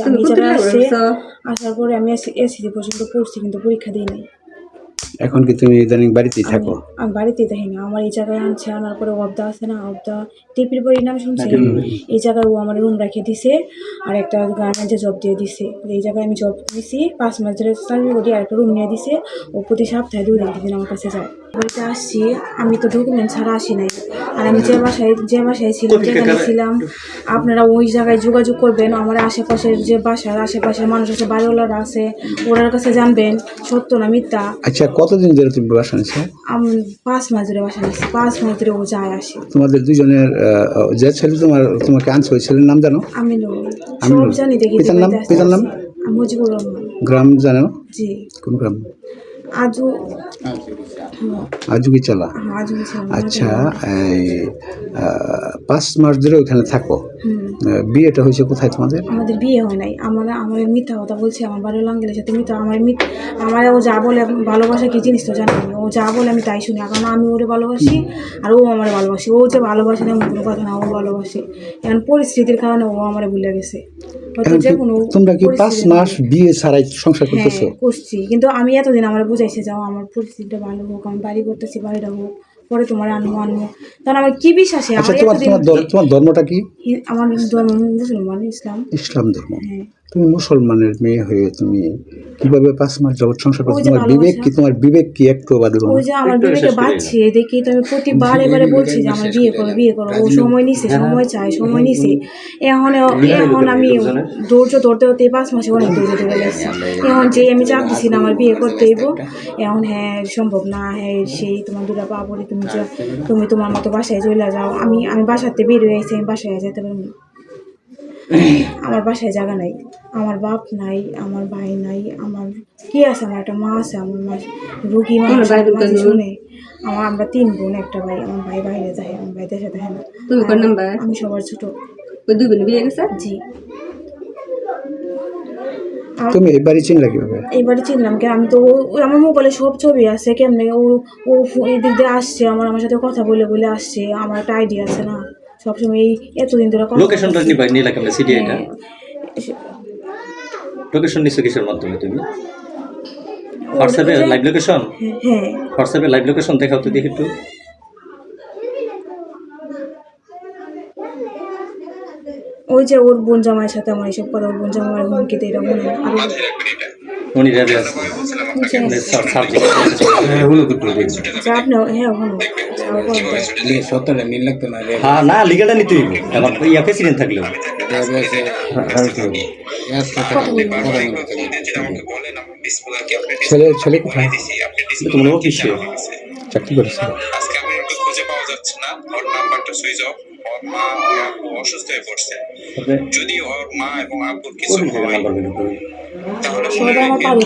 আমি এই জায়গায় আসছি, আসার পরে আমি এসএসসি পর্যন্ত পড়ছি কিন্তু পরীক্ষা দিই নাই। এখন কি তুমি ইদানিং বাড়িতেই থাকো? আমি বাড়িতেই থাকি না, আমার এই জায়গায় আনছে, আনার পরে অবদা আছে না, অবদা টিপির বাড়ির নাম শুনছি, এই জায়গায় ও আমার রুম রেখে দিছে আর একটা গার্মেন্টসে জব দিয়ে দিছে। এই জায়গায় আমি জব দিছি 5 মাস ধরে চাকরি করি, আর একটা রুম নিয়ে দিছে। ও প্রতি সপ্তাহে 2 দিন আমার কাছে যায়। বাড়িতে আসছি, আমি তো ডকুমেন্ট ছাড়া আসি নাই, আর আমি যে বাসায় ছিলাম, যেখানে ছিলাম, আপনারা ওই জায়গায় যোগাযোগ করবেন। আমার আশেপাশের যে বাসার আশেপাশের মানুষ আছে, বাড়িওয়ালারা আছে, ওনার কাছে জানবেন সত্য না মিথ্যা। আচ্ছা, কতদিন ধরে তুমি বাসা নিছো? আমি 5 মাস ধরে বাসা নিচ্ছি, 5 মাস ধরে ও যায় আসে। তোমাদের দুজনের যে ছেলে তোমাকে আনছে, ওই ছেলের নাম জানো? আমি সব জানি দেখি। পিতার নাম? মুজিবুর রহমান। গ্রাম জানো? জি। কোন গ্রাম? আজুগিচালা। আচ্ছা, এই 5 মাস ধরে ওইখানে থাকো। বিয়েটা হয়েছে কোথায় তোমাদের? আমাদের বিয়ে হয় নাই। আমার মিথ্যা কথা বলছে, আমার বাড়ির লাঙ্গেলের সাথে মিথ্যা। আমার ও যা বলে, ভালোবাসা কি জিনিস তো জানি না। ও যা বলে আমি তাই শুনি, কারণ আমি ওরে ভালোবাসি আর ও আমার ভালোবাসি। ও যে ভালোবাসে না এমন কোনো কথা না, ও ভালোবাসে। এখন পরিস্থিতির কারণে ও আমার ভুলে গেছে। তোমরা কি 5 মাস বিয়ে ছাড়াই সংসার করতেছো? করছি, কিন্তু আমি এতদিন আমার বুঝাইছে যাও আমার পরিস্থিতিটা ভালো হোক, আমি বাড়ি করতেছি, বাড়িটা হোক, পরে তোমার আনবো। তখন আমার কি বিশ্বাসে। আচ্ছা, তোমার ধর্মটা কি? আমার ধর্ম মুসলমান, ইসলাম ধর্ম। তুমি মুসলমানের মেয়ে হয়ে তুমি কিভাবে 5 মাস যাবত সংসার করছো? তোমার বিবেক কি একটু বাদে? ওই যে আমার বিবেকে বাঁচছে দেখি তো আমি প্রতিবার এবারে বলছি যে আমার বিয়ে করো। ও সময় নিছে, সময় চাই, সময় নিছে। এখন আমি ধৈর্য ধরতে 5 মাসে অনেক ধৈর্য ধরে গেছি। এখন যে আমি চাপ দিছি না আমার বিয়ে করতে হইব, এখন সম্ভব না, সেই তোমার দুটা পা পড়ি, তুমি তোমার মতো বাসায় চলে যাও। আমি বাসাতে বের হয়ে আছি, আমি বাসায় যেতে পারবো না। আমার বাসায় জায়গা নাই, আমার বাপ নাই, আমার ভাই নাই, আমার কি আছে, আমার একটা মা আছে, আমার মা রুগী মানুষ শুনে। আমরা 3 বোন, একটা ভাই। আমার ভাই বাইরে যায়, আমার ভাই দেশে থাকে না। আমি সবার ছোট। জি। তুমি এই বাড়ি চিনলা কিভাবে? এই বাড়ি চিনলাম কি, আমি তো আমার মোবাইলে সব ছবি আছে, কেমনে ও এই দিক দিয়ে আসছে, আমার সাথে কথা বলে আসছে। আমার একটা আইডিয়া আছে না, সবসময় এই এতদিন ধরে লোকেশনটা নিলা কেমনে? সিডি এটা লোকেশন নিছো কিসের মাধ্যমে তুমি? হোয়াটসঅ্যাপে লাইভ লোকেশন? হ্যাঁ, হোয়াটসঅ্যাপে লাইভ লোকেশন দেখাও তো দেখি একটু। ওই যে ওর বোন জামাইয়ের সাথে আমার এইসব কথা, ওর বোন জামাইয়ের হুমকি দিয়ে মনে হয় আরো উনি রেবে আছে হ্যাঁ না, লিগাটা নিতে হইব। আমার ইয়া প্রেসিডেন্ট থাকলেও ছেলে কোথায়? তোমার অফিসে চাকরি করেছে। আজকে আমরা একটু খুঁজে পাওয়া যাচ্ছে না, ওর নাম্বারটা সুইচ অফ। ওর মা ওর আব্বু অসুস্থ হয়ে পড়ছে। যদি ওর মা এবং আব্বুর কিছু হয় তাহলে